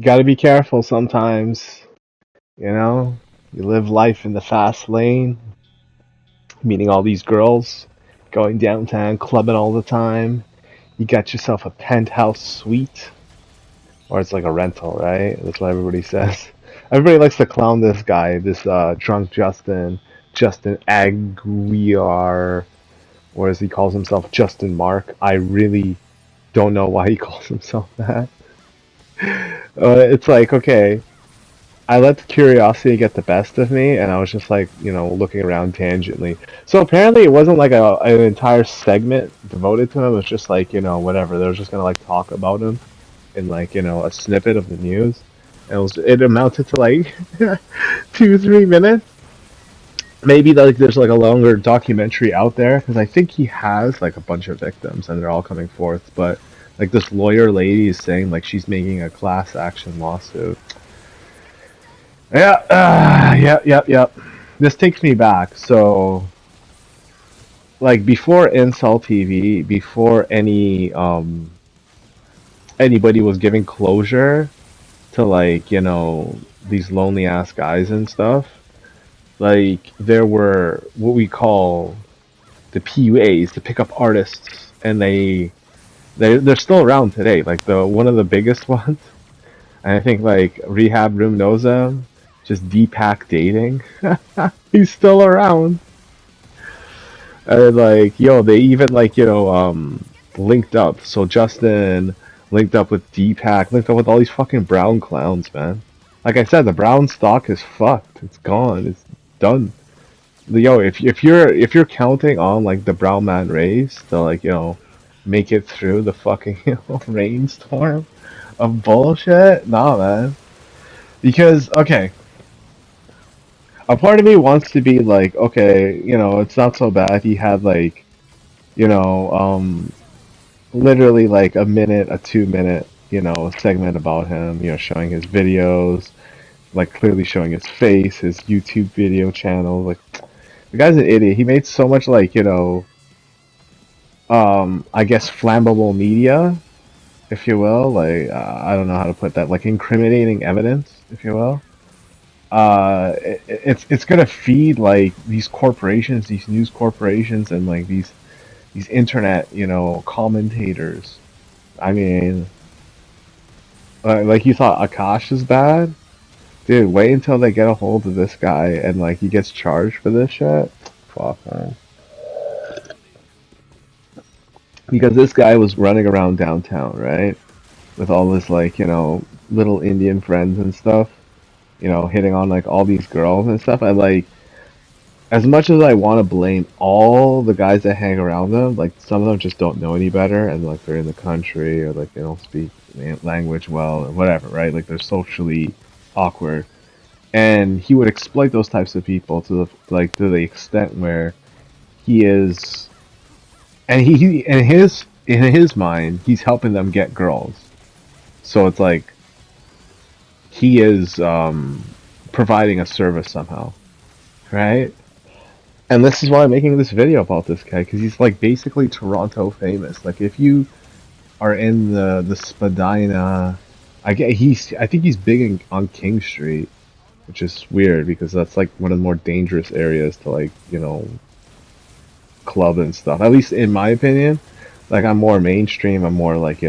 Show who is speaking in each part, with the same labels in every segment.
Speaker 1: gotta be careful sometimes. You know, you live life in the fast lane, meeting all these girls, going downtown, clubbing all the time. You got yourself a penthouse suite, or it's like a rental, right? That's what everybody says. Everybody likes to clown this guy, this drunk Justin Aguiar, or as he calls himself, Justin Mark. I really don't know why he calls himself that. It's like, okay, I let the curiosity get the best of me, and I was just like, looking around tangentially. So apparently, it wasn't like an entire segment devoted to him. It was just like, whatever. They were just gonna like talk about him in like, a snippet of the news. And it amounted to like 2, 3 minutes. Maybe like there's like a longer documentary out there because I think he has like a bunch of victims and they're all coming forth. But like this lawyer lady is saying like she's making a class action lawsuit. Yeah, yep. This takes me back. So, like before Incel TV, before anybody was giving closure to like these lonely ass guys and stuff, like there were what we call the PUAs, the pickup artists, and they're still around today. Like the one of the biggest ones, and I think like Rehab Room knows them. Just Deepak dating. He's still around. And like, yo, they even like, linked up. So Justin linked up with Deepak, linked up with all these fucking brown clowns, man. Like I said, the brown stock is fucked. It's gone. It's done. Yo, if you're counting on like the brown man race to like, make it through the fucking rainstorm of bullshit, nah, man. Because okay, a part of me wants to be like, okay, it's not so bad. He had like, you know, um, literally like a minute, a 2 minute, segment about him, showing his videos, like clearly showing his face, his YouTube video channel. Like, the guy's an idiot. He made so much like, I guess flammable media, if you will. Like, I don't know how to put that. Like incriminating evidence, if you will. It's gonna feed like these corporations, these news corporations, and like these internet, commentators. I mean, like you thought Akash is bad, dude. Wait until they get a hold of this guy and like he gets charged for this shit. Fuck, man. Because this guy was running around downtown, right, with all his like little Indian friends and stuff, hitting on like all these girls and stuff. I like as much as I want to blame all the guys that hang around them, like some of them just don't know any better, and like they're in the country or like they don't speak language well or whatever, right? Like they're socially awkward, and he would exploit those types of people to the extent where he is, and he in his mind, he's helping them get girls. So it's like he is providing a service somehow, right? And this is why I'm making this video about this guy, because he's like basically Toronto famous. Like if you are in the Spadina, I think he's big on King Street, which is weird because that's like one of the more dangerous areas to like club and stuff. At least in my opinion. Like I'm more mainstream. I'm more like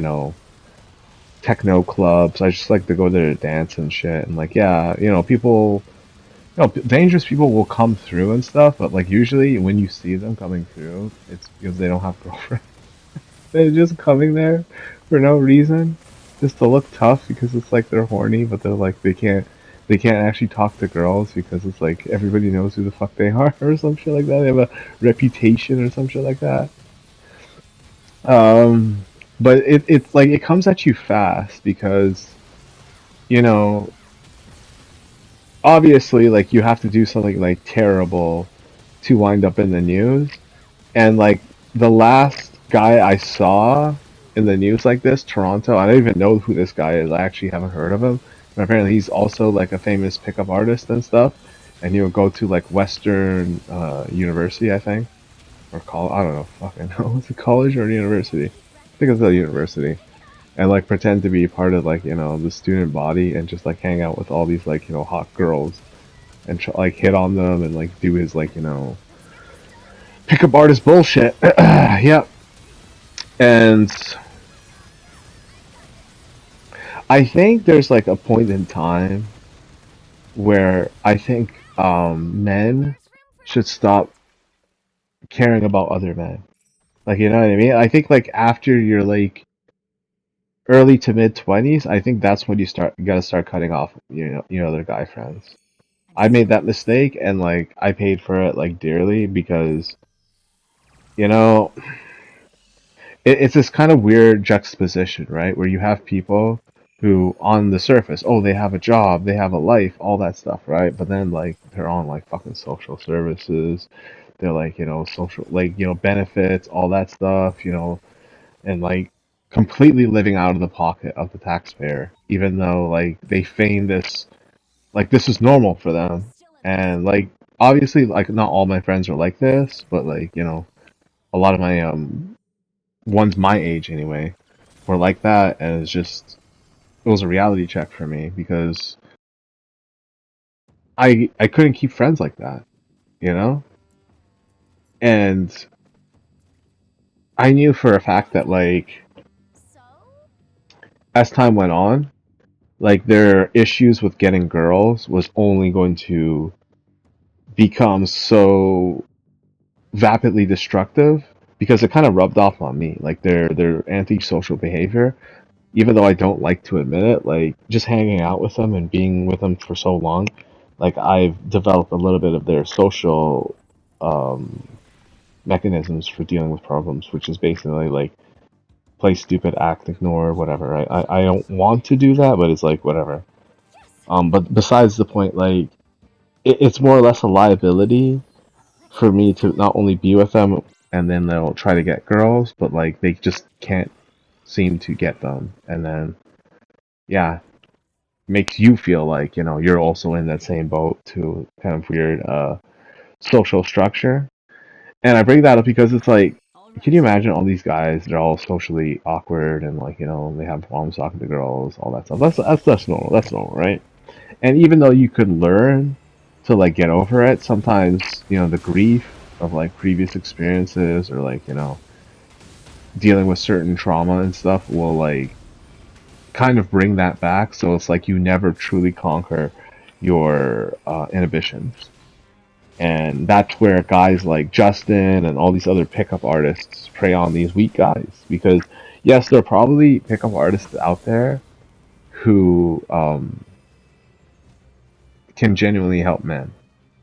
Speaker 1: techno clubs. I just like to go there to dance and shit. And like yeah, people. Dangerous people will come through and stuff, but like usually when you see them coming through, it's because they don't have girlfriends. They're just coming there for no reason, just to look tough because it's like they're horny, but they're like they can't actually talk to girls because it's like everybody knows who the fuck they are or some shit like that. They have a reputation or some shit like that. Um, but it's like it comes at you fast because you know obviously like you have to do something like terrible to wind up in the news. And like the last guy I saw in the news like this, Toronto, I don't even know who this guy is. I actually haven't heard of him. But apparently he's also like a famous pickup artist and stuff. And he'll go to like Western University, I think. Or college, I don't know, fucking know. Is it college or university? I think it's a university. and like pretend to be part of like the student body and just like hang out with all these like hot girls and like hit on them and like do his like pickup artist bullshit. Yep. And I think there's like a point in time where I think men should stop caring about other men. Like, you know what I mean? I think like after you're like early to mid 20s, I think that's when you gotta start cutting off your other guy friends. I made that mistake and like I paid for it like dearly because you know it's this kind of weird juxtaposition, right? Where you have people who on the surface, oh, they have a job, they have a life, all that stuff, right? But then like they're on like fucking social services, they're like social like benefits, all that stuff, and like completely living out of the pocket of the taxpayer, even though like they feign this like this is normal for them. And like obviously like not all my friends are like this, but like a lot of my ones my age anyway were like that, and it was a reality check for me because I couldn't keep friends like that, you know? And I knew for a fact that like as time went on, like their issues with getting girls was only going to become so vapidly destructive because it kind of rubbed off on me, like their antisocial behavior. Even though I don't like to admit it, like just hanging out with them and being with them for so long, like I've developed a little bit of their social um, mechanisms for dealing with problems, which is basically like play stupid, act, ignore, whatever. I don't want to do that, but it's like whatever. But besides the point, like it's more or less a liability for me to not only be with them and then they'll try to get girls, but like they just can't seem to get them, and then yeah, makes you feel like you're also in that same boat to kind of weird social structure. And I bring that up because it's like, can you imagine all these guys? They're all socially awkward and like they have problems talking to girls, all that stuff. That's normal. That's normal, right? And even though you could learn to like get over it, sometimes the grief of like previous experiences or like dealing with certain trauma and stuff will like kind of bring that back. So it's like you never truly conquer your inhibitions. And that's where guys like Justin and all these other pickup artists prey on these weak guys. Because, yes, there are probably pickup artists out there who can genuinely help men.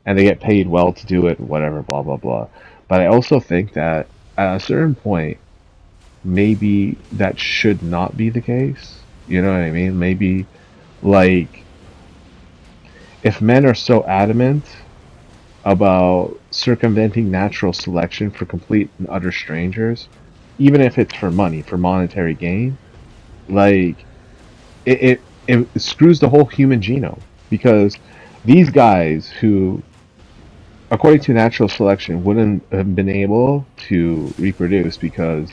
Speaker 1: And they get paid well to do it, whatever, blah, blah, blah. But I also think that at a certain point, maybe that should not be the case. You know what I mean? Maybe, like, if men are so adamant about circumventing natural selection for complete and utter strangers, even if it's for money, for monetary gain, like it screws the whole human genome because these guys who, according to natural selection, wouldn't have been able to reproduce because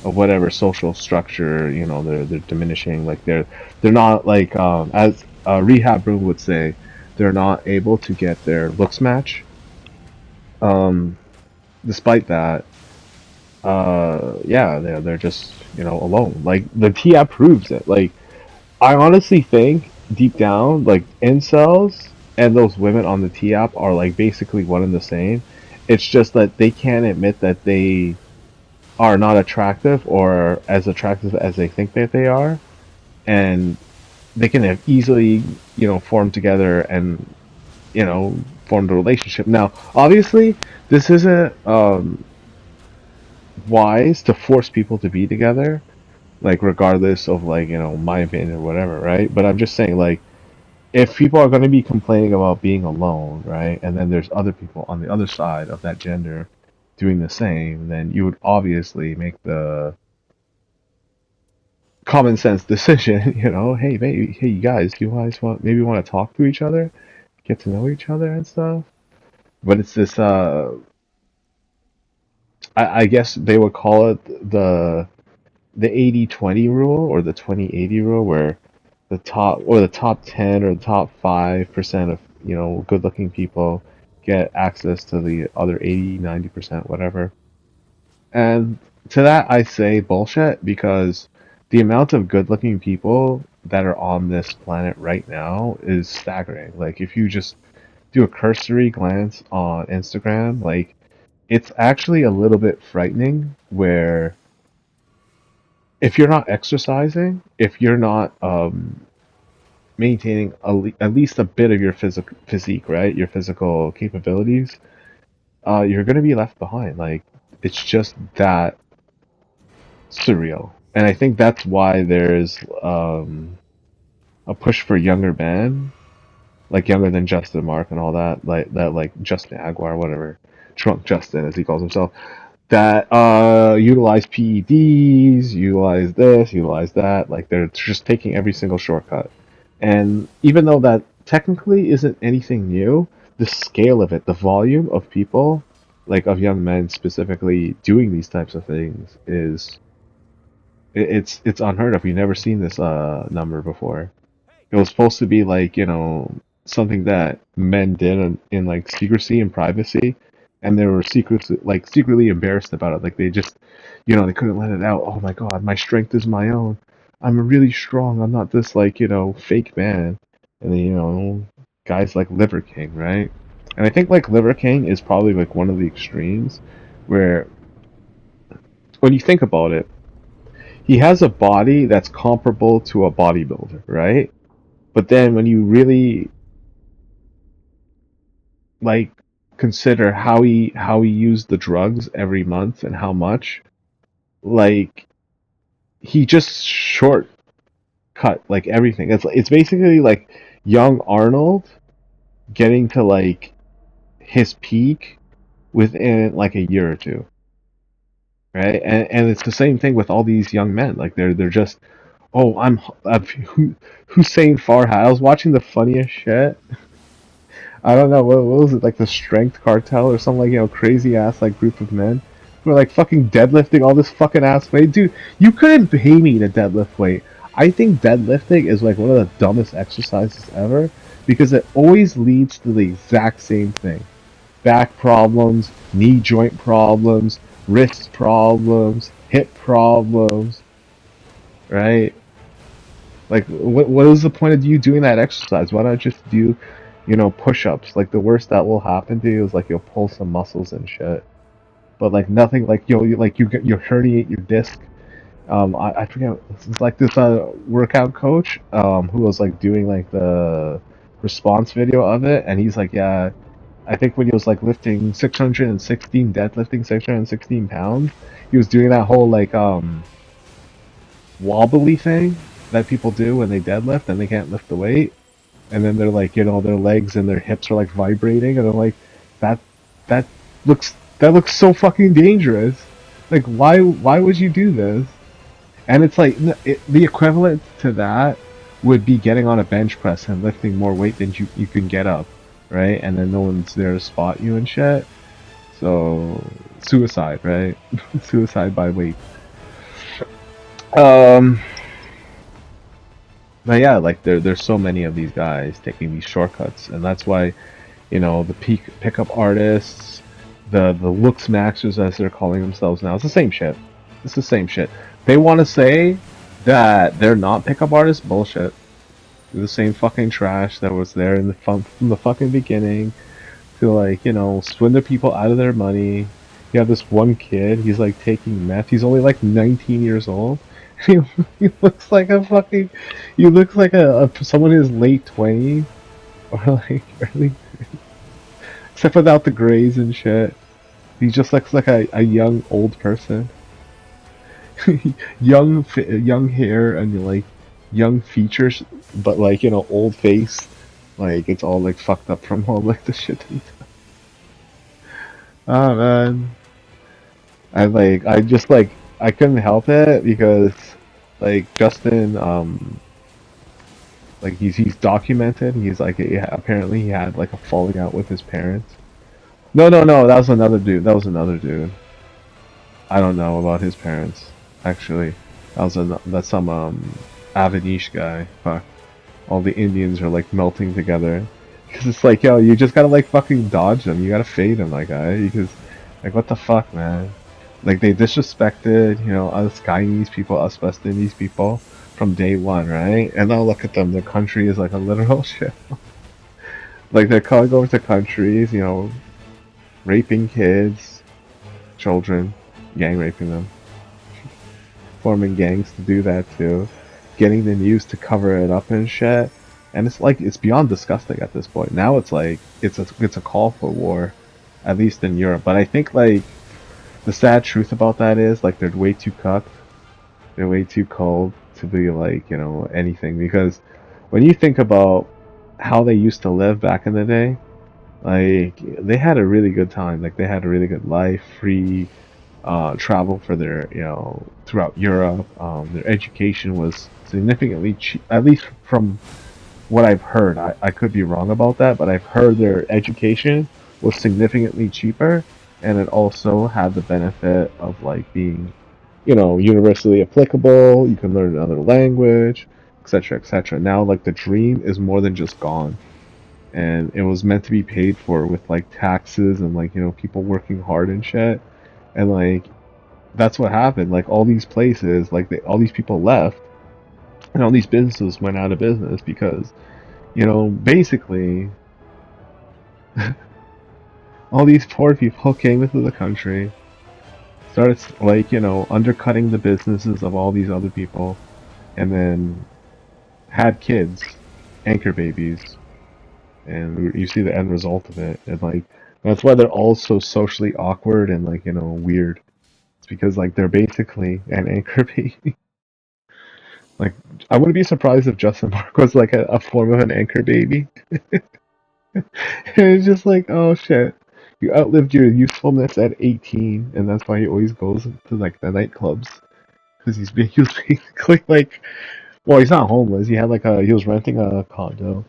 Speaker 1: of whatever social structure, they're diminishing. Like they're not like as a rehab room would say, they're not able to get their looks match. Um, Despite that, yeah, they're just alone. Like the TIA proves it. Like I honestly think deep down, like incels and those women on the T app are like basically one and the same. It's just that they can't admit that they are not attractive or as attractive as they think that they are, and they can have easily form together and form the relationship. Now, obviously, this isn't wise to force people to be together, like regardless of like my opinion or whatever, right? But I'm just saying like if people are going to be complaining about being alone, right, and then there's other people on the other side of that gender doing the same, then you would obviously make the common sense decision, hey, maybe, hey, you guys, do you guys want to talk to each other, get to know each other and stuff? But it's this, I guess they would call it the the 80-20 rule or the 20-80 rule, where the top 10 or the top 5% of good looking people get access to the other 80-90%, whatever. And to that I say bullshit, because the amount of good looking people that are on this planet right now is staggering. Like, if you just do a cursory glance on Instagram, like, it's actually a little bit frightening, where if you're not exercising, if you're not maintaining at least a bit of your physique, right? Your physical capabilities, you're gonna be left behind. Like, it's just that surreal. And I think that's why there's a push for younger men, like younger than Justin Mark and all that, like Justin Aguilar, whatever, Trunk Justin as he calls himself, that utilize PEDs, utilize this, utilize that. Like, they're just taking every single shortcut. And even though that technically isn't anything new, the scale of it, the volume of people, like of young men specifically doing these types of things, is it's unheard of. We've never seen this number before. It was supposed to be like, something that men did in like secrecy and privacy, and they were secretly embarrassed about it. Like, they just, they couldn't let it out. Oh my God, my strength is my own. I'm really strong. I'm not this, like, fake man. And then, guys like Liver King, right? And I think like Liver King is probably like one of the extremes, where when you think about it, he has a body that's comparable to a bodybuilder, right? But then when you really, like, consider how he used the drugs every month and how much, like, he just shortcut like everything. It's basically like young Arnold getting to like his peak within like a year or two, right? And it's the same thing with all these young men. Like, they're just, oh, I'm Hussein Farhat. I was watching the funniest shit. I don't know, what was it, like the Strength Cartel or something, like, crazy ass like group of men who are like fucking deadlifting all this fucking ass weight. Dude, you couldn't pay me to deadlift weight. I think deadlifting is like one of the dumbest exercises ever, because it always leads to the exact same thing: back problems, knee joint problems, wrist problems, hip problems, right? Like, what is the point of you doing that exercise? Why not just do, push-ups? Like, the worst that will happen to you is like you'll pull some muscles and shit. But like nothing, like you herniate your disc. I forget. It's like this workout coach who was like doing like the response video of it, and he's like, yeah, I think when he was like lifting 616 deadlifting 616 pounds, he was doing that whole like wobbly thing that people do when they deadlift and they can't lift the weight, and then they're like, their legs and their hips are like vibrating, and I'm like, that that that looks so fucking dangerous. Like, why would you do this? And it's like, the equivalent to that would be getting on a bench press and lifting more weight than you can get up, right? And then no one's there to spot you and shit. So, suicide, right? Suicide by weight. Um, but yeah, like, there's so many of these guys taking these shortcuts, and that's why, the peak pickup artists, the looks maxers, as they're calling themselves now, it's the same shit. It's the same shit. They want to say that they're not pickup artists. Bullshit. They're the same fucking trash that was there in the from the fucking beginning to, like, swindle people out of their money. You have this one kid. He's like taking meth. He's only like 19 years old. He, he looks like a fucking. He looks like someone in his late 20s or like early, except without the grays and shit. He just looks like a young old person. Young hair and like young features, but like, old face. Like, it's all like fucked up from all like the shit that he does. Oh man, I just like, I couldn't help it, because like Justin, like, he's documented. He's like, apparently he had like a falling out with his parents. No, no, no, that was another dude. That was another dude. I don't know about his parents, actually. That's some Avanish guy. Fuck. All the Indians are like melting together. Because it's like, yo, you just gotta like fucking dodge them. You gotta fade them, my guy. Because, like, what the fuck, man? Like, they disrespected, us Guyanese people, us West Indies people from day one, right? And now look at them. Their country is like a literal shit. Like, they're calling over to countries, raping kids, children, gang raping them, forming gangs to do that too, getting the news to cover it up and shit. And it's like it's beyond disgusting at this point. Now it's like it's a call for war, at least in Europe. But I think like the sad truth about that is like they're way too cucked. They're way too cold to be like anything because when you think about how they used to live back in the day, like they had a really good time. Like they had a really good life, free travel for their, throughout Europe. Their education was significantly cheap, at least from what I've heard. I could be wrong about that, but I've heard their education was significantly cheaper, and it also had the benefit of like being, universally applicable. You can learn another language, etc., etc. Now, like the dream is more than just gone, and it was meant to be paid for with like taxes and like people working hard and shit, and like that's what happened. Like all these places, like all these people left, and all these businesses went out of business because basically all these poor people came into the country, started like undercutting the businesses of all these other people, and then had kids, anchor babies, and you see the end result of it. And like that's why they're all so socially awkward and like weird. It's because like they're basically an anchor baby. Like, I wouldn't be surprised if Justin Mark was like a form of an anchor baby. And it's just like, oh shit, you outlived your usefulness at 18, and that's why he always goes to like the nightclubs because he was basically like, well, he's not homeless. He was renting a condo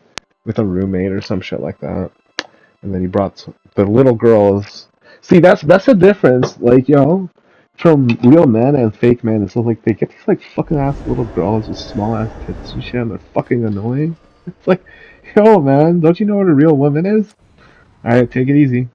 Speaker 1: with a roommate or some shit like that, and then he brought the little girls. See, that's the difference. Like, from real men and fake men, it's like they get these like fucking ass little girls with small ass tits and shit, and they're fucking annoying. It's like, yo, man, don't you know what a real woman is? All right, take it easy.